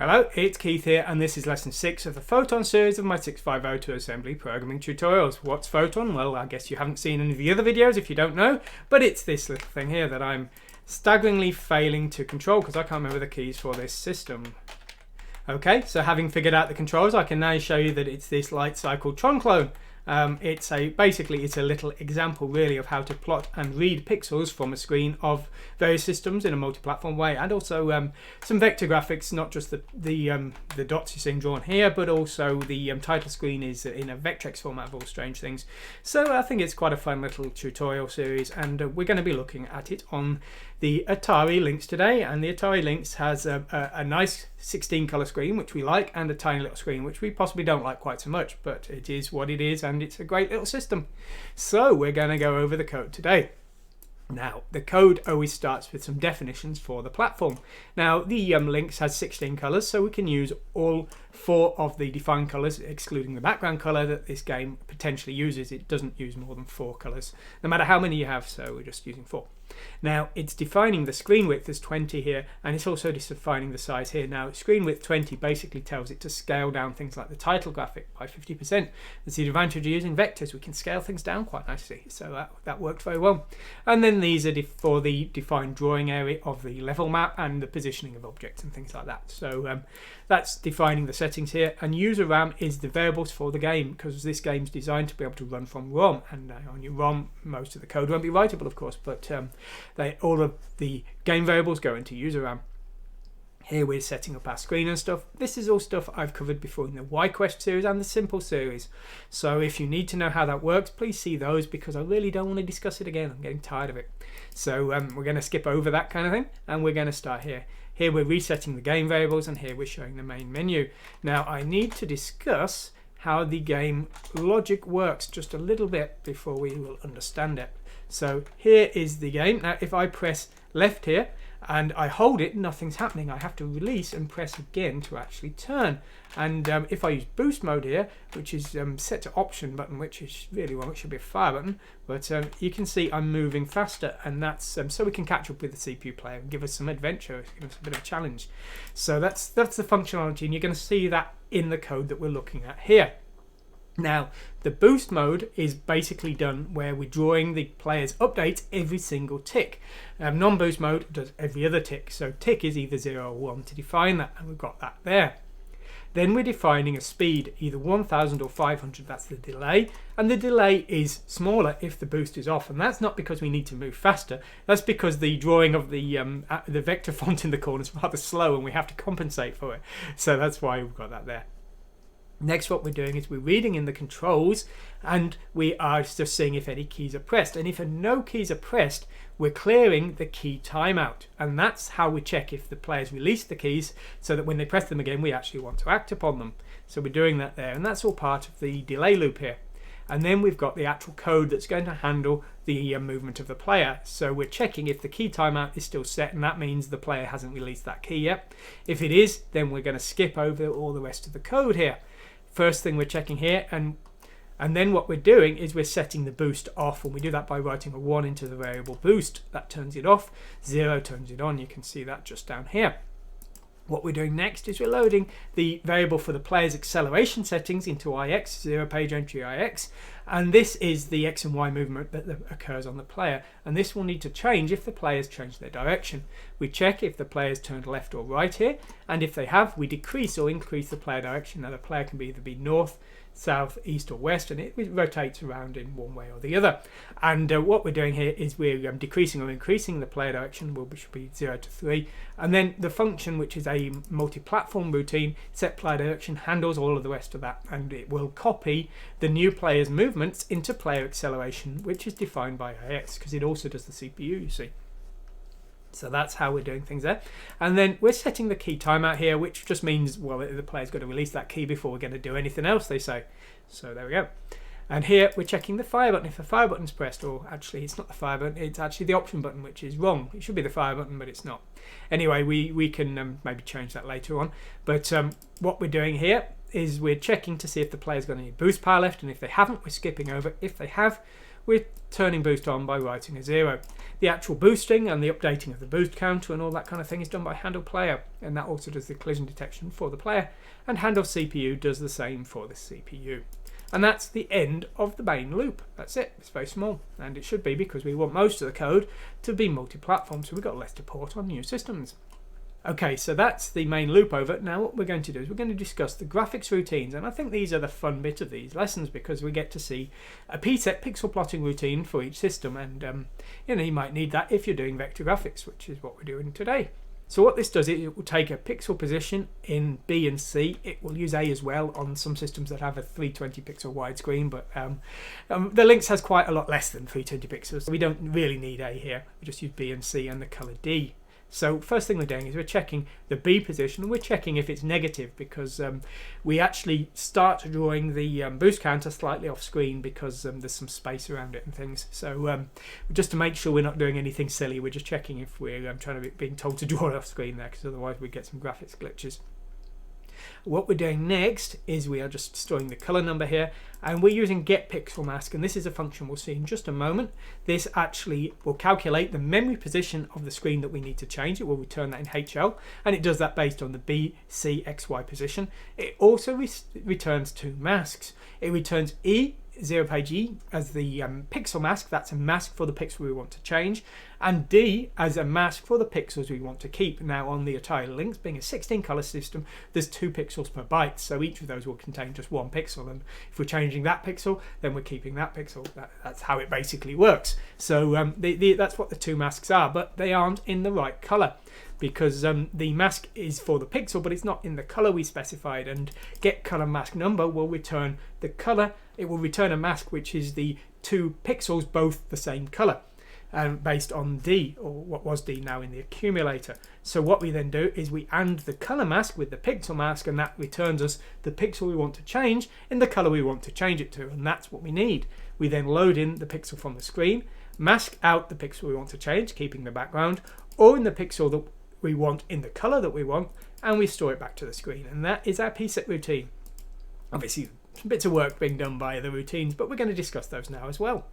Hello, it's Keith here, and this is lesson 6 of the Photon series of my 650 assembly programming tutorials. What's Photon? Well, I guess you haven't seen any of the other videos if you don't know, but it's this little thing here that I'm staggeringly failing to control because I can't remember the keys for this system. Okay, so having figured out the controls, I can now show you that it's this light cycle Tron clone. Basically it's a little example really of how to plot and read pixels from a screen of various systems in a multi-platform way, and also some vector graphics, not just the dots you're seeing drawn here, but also the title screen is in a Vectrex format of all strange things. So I think it's quite a fun little tutorial series, and we're going to be looking at it on the Atari Lynx today. And the Atari Lynx has a nice 16 color screen which we like, and a tiny little screen which we possibly don't like quite so much, but it is what it is and it's a great little system. So we're going to go over the code today. Now, the code always starts with some definitions for the platform. Now, the Lynx has 16 colors, so we can use all 4 of the defined colors, excluding the background color that this game potentially uses. It doesn't use more than 4 colors, no matter how many you have, so we're just using 4. Now, it's defining the screen width as 20 here, and it's also defining the size here. Now, screen width 20 basically tells it to scale down things like the title graphic by 50%. That's the advantage of using vectors. We can scale things down quite nicely, so that worked very well. And then these are for the defined drawing area of the level map and the positioning of objects and things like that. So that's defining the settings here. And user RAM is the variables for the game, because this game's designed to be able to run from ROM, and on your ROM most of the code won't be writable, of course, but all of the game variables go into user RAM. Here we're setting up our screen and stuff. This is all stuff I've covered before in the YQuest series and the Simple series. So if you need to know how that works, please see those, because I really don't want to discuss it again. I'm getting tired of it. So we're going to skip over that kind of thing, and we're going to start here. Here we're resetting the game variables, and here we're showing the main menu. Now I need to discuss how the game logic works just a little bit before we will understand it. So here is the game. Now if I press left here and I hold it, nothing's happening. I have to release and press again to actually turn. And if I use boost mode here, which is set to option button, which is really one, which should be a fire button, but you can see I'm moving faster, and that's so we can catch up with the CPU player and give us some adventure, give us a bit of a challenge. So that's the functionality, and you're going to see that in the code that we're looking at here. Now, the boost mode is basically done where we're drawing the player's updates every single tick. Non-boost mode does every other tick, so tick is either 0 or 1 to define that, and we've got that there. Then we're defining a speed, either 1000 or 500, that's the delay, and the delay is smaller if the boost is off, and that's not because we need to move faster, that's because the drawing of the vector font in the corner is rather slow and we have to compensate for it, so that's why we've got that there. Next, what we're doing is we're reading in the controls, and we are just seeing if any keys are pressed, and if no keys are pressed, we're clearing the key timeout, and that's how we check if the players release the keys, so that when they press them again we actually want to act upon them. So we're doing that there, and that's all part of the delay loop here. And then we've got the actual code that's going to handle the movement of the player. So we're checking if the key timeout is still set, and that means the player hasn't released that key yet. If it is, then we're going to skip over all the rest of the code here. First thing we're checking here, and then what we're doing is we're setting the boost off, and we do that by writing a 1 into the variable boost. That turns it off. 0 turns it on. You can see that just down here. What we're doing next is we're loading the variable for the player's acceleration settings into IX, 0 page entry IX, and this is the X and Y movement that occurs on the player, and this will need to change if the players change their direction. We check if the players turned left or right here, and if they have, we decrease or increase the player direction. Now the player can either be north, south, east or west, and it rotates around in one way or the other. And what we're doing here is we're decreasing or increasing the player direction, which should be 0 to 3, and then the function, which is a multi-platform routine, set player direction, handles all of the rest of that, and it will copy the new player's movements into player acceleration, which is defined by IX, because it also does the CPU, you see. So that's how we're doing things there. And then we're setting the key timeout here, which just means, well, the player's got to release that key before we're going to do anything else, they say. So there we go. And here we're checking the fire button. If the fire button's pressed, or actually it's not the fire button, it's actually the option button, which is wrong. It should be the fire button, but it's not. Anyway, we can maybe change that later on. But what we're doing here is we're checking to see if the player's got any boost power left, and if they haven't, we're skipping over. If they have, we're turning boost on by writing a 0. The actual boosting and the updating of the boost counter and all that kind of thing is done by handle player, and that also does the collision detection for the player, and handle CPU does the same for the CPU. And that's the end of the main loop. That's it. It's very small, and it should be, because we want most of the code to be multi-platform, so we've got less to port on new systems. Okay, so that's the main loop over. Now what we're going to do is we're going to discuss the graphics routines, and I think these are the fun bit of these lessons, because we get to see a PSET pixel plotting routine for each system, and you might need that if you're doing vector graphics, which is what we're doing today. So what this does, it will take a pixel position in B and C. It will use A as well on some systems that have a 320 pixel widescreen, but the Lynx has quite a lot less than 320 pixels, so we don't really need A here. We just use B and C and the color D. So first thing we're doing is we're checking the B position, and we're checking if it's negative, because we actually start drawing the boost counter slightly off screen, because there's some space around it and things. So just to make sure we're not doing anything silly, we're just checking if we're being told to draw it off screen there, because otherwise we get some graphics glitches. What we're doing next is we are just storing the color number here, and we're using get pixel mask, and this is a function we'll see in just a moment. This actually will calculate the memory position of the screen that we need to change. It will return that in HL, and it does that based on the B, C, X, Y position. It also returns two masks. It returns E, 0 page E, as the pixel mask. That's a mask for the pixel we want to change, and D as a mask for the pixels we want to keep. Now on the Atari Lynx, being a 16 color system, there's 2 pixels per byte, so each of those will contain just 1 pixel, and if we're changing that pixel, then we're keeping that pixel. That's how it basically works. So that's what the 2 masks are, but they aren't in the right color, because the mask is for the pixel, but it's not in the color we specified, and get color mask number will return the color. It will return a mask which is the 2 pixels both the same color, based on D, or what was D now in the accumulator. So what we then do is we AND the color mask with the pixel mask, and that returns us the pixel we want to change in the color we want to change it to, and that's what we need. We then load in the pixel from the screen, mask out the pixel we want to change, keeping the background, or in the pixel that we want in the color that we want, and we store it back to the screen. And that is our PSET routine. Obviously some bits of work being done by the routines, but we're going to discuss those now as well.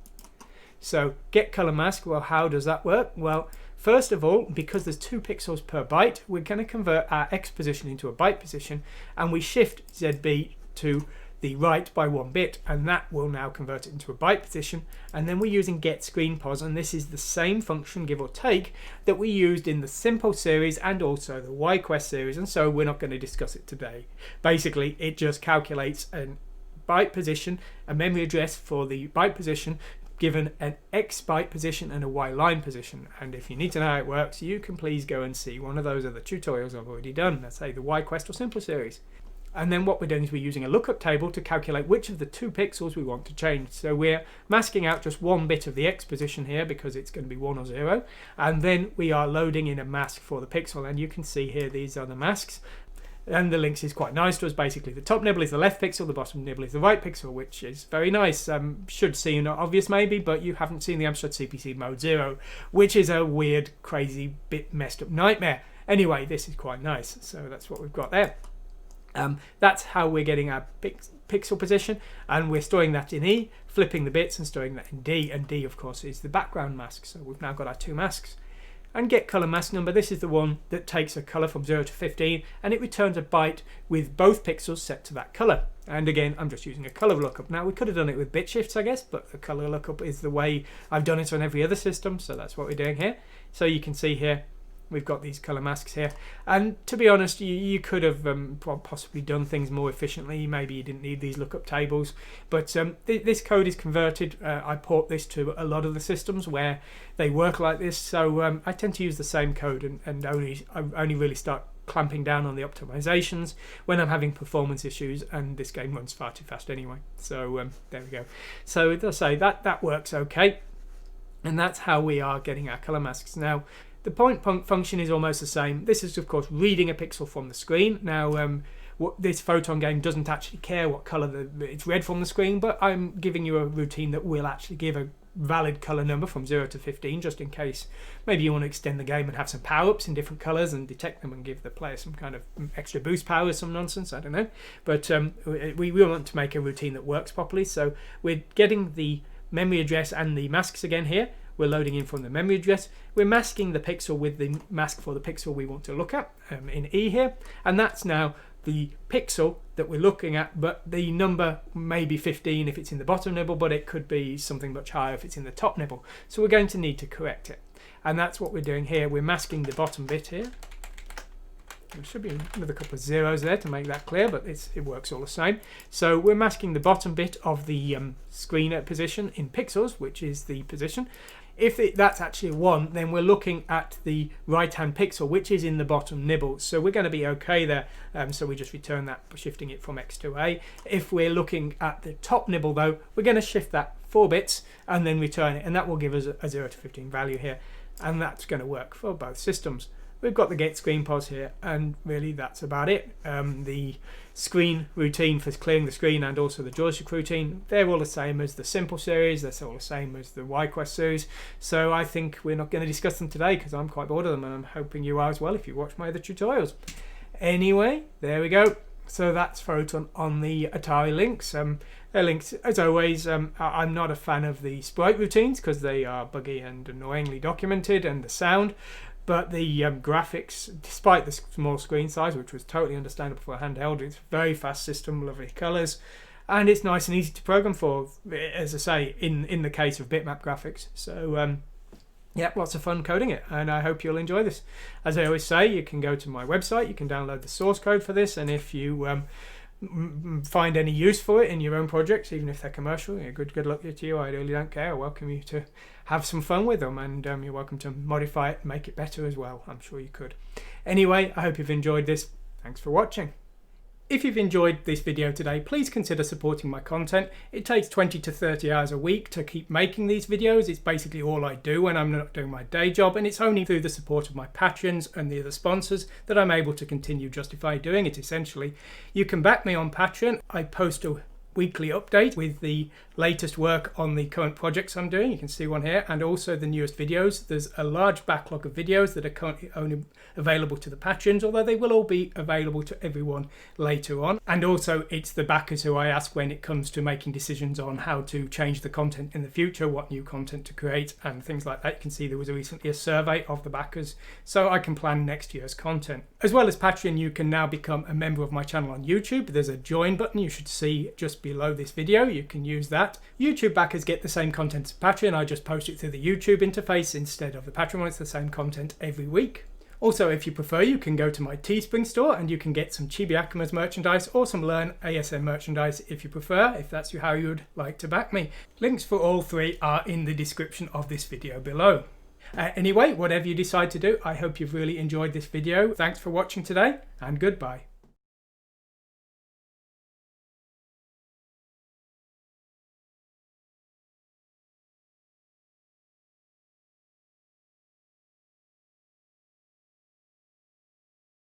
So get color mask, well, how does that work? Well, first of all, because there's 2 pixels per byte, we're going to convert our X position into a byte position, and we shift ZB to the right by 1 bit, and that will now convert it into a byte position. And then we're using get screen pos, and this is the same function, give or take, that we used in the Simple series and also the YQuest series, and so we're not going to discuss it today. Basically, it just calculates a byte position, a memory address for the byte position, given an X byte position and a Y line position. And if you need to know how it works, you can please go and see one of those other tutorials I've already done, let's say the YQuest or Simple series. And then what we're doing is we're using a lookup table to calculate which of the 2 pixels we want to change. So we're masking out just 1 bit of the X position here, because it's going to be 1 or 0, and then we are loading in a mask for the pixel, and you can see here these are the masks. And the Lynx is quite nice to us. Basically the top nibble is the left pixel, the bottom nibble is the right pixel, which is very nice. Should seem obvious maybe, but you haven't seen the Amstrad CPC mode 0, which is a weird, crazy, bit messed up nightmare. Anyway, this is quite nice, so that's what we've got there. That's how we're getting our pixel position, and we're storing that in E, flipping the bits and storing that in D, and D of course is the background mask. So we've now got our 2 masks. And get color mask number, this is the one that takes a color from 0 to 15, and it returns a byte with both pixels set to that color. And again, I'm just using a color lookup. Now we could have done it with bit shifts, I guess, but the color lookup is the way I've done it on every other system, so that's what we're doing here. So you can see here we've got these color masks here, and to be honest, you could have possibly done things more efficiently. Maybe you didn't need these lookup tables, but this code is converted. I port this to a lot of the systems where they work like this, so I tend to use the same code, and only really start clamping down on the optimizations when I'm having performance issues, and this game runs far too fast anyway. So there we go. So as I say, that works okay, and that's how we are getting our color masks. Now the point function is almost the same. This is of course reading a pixel from the screen. Now this Photon game doesn't actually care what color it's read from the screen, but I'm giving you a routine that will actually give a valid color number from 0 to 15, just in case maybe you want to extend the game and have some power-ups in different colors and detect them and give the player some kind of extra boost power or some nonsense, I don't know. But we want to make a routine that works properly, so we're getting the memory address and the masks again here. We're loading in from the memory address. We're masking the pixel with the mask for the pixel we want to look at in E here. And that's now the pixel that we're looking at, but the number may be 15 if it's in the bottom nibble, but it could be something much higher if it's in the top nibble. So we're going to need to correct it. And that's what we're doing here. We're masking the bottom bit here. There should be another couple of zeros there to make that clear, but it works all the same. So we're masking the bottom bit of the screen position in pixels, which is the position. If that's actually 1, then we're looking at the right-hand pixel, which is in the bottom nibble. So we're going to be okay there. So we just return that, shifting it from X to A. If we're looking at the top nibble, though, we're going to shift that 4 bits and then return it. And that will give us a 0 to 15 value here. And that's going to work for both systems. We've got the get screen pos here, and really that's about it. The screen routine for clearing the screen and also the joystick routine, they're all the same as the simple series, they're all the same as the YQuest series. So I think we're not going to discuss them today because I'm quite bored of them, and I'm hoping you are as well if you watch my other tutorials. Anyway, there we go. So that's Photon on the Atari Lynx. Lynx, as always, I'm not a fan of the sprite routines because they are buggy and annoyingly documented, and the sound. But the graphics, despite the small screen size, which was totally understandable for a handheld, it's a very fast system, lovely colours, and it's nice and easy to program for, as I say, in the case of bitmap graphics. So, yeah, lots of fun coding it, and I hope you'll enjoy this. As I always say, you can go to my website, you can download the source code for this, and if you find any use for it in your own projects, even if they're commercial, good luck to you. I really don't care. I welcome you to have some fun with them, and you're welcome to modify it and make it better as well. I'm sure you could. Anyway, I hope you've enjoyed this. Thanks for watching. If you've enjoyed this video today, please consider supporting my content. It takes 20 to 30 hours a week to keep making these videos. It's basically all I do when I'm not doing my day job, and it's only through the support of my patrons and the other sponsors that I'm able to continue justify doing it, essentially. You can back me on Patreon. I post a weekly update with the latest work on the current projects I'm doing. You can see one here, and also the newest videos. There's a large backlog of videos that are currently only available to the patrons, although they will all be available to everyone later on. And also it's the backers who I ask when it comes to making decisions on how to change the content in the future, what new content to create and things like that. You can see there was recently a survey of the backers, so I can plan next year's content. As well as Patreon, you can now become a member of my channel on YouTube. There's a join button you should see just below this video. You can use that. YouTube backers get the same content as Patreon. I just post it through the YouTube interface instead of the Patreon one. It's the same content every week. Also, if you prefer, you can go to my Teespring store and you can get some Chibi Akuma's merchandise or some Learn ASM merchandise if you prefer, if that's how you would like to back me. Links for all three are in the description of this video below. Anyway, whatever you decide to do, I hope you've really enjoyed this video. Thanks for watching today, and goodbye.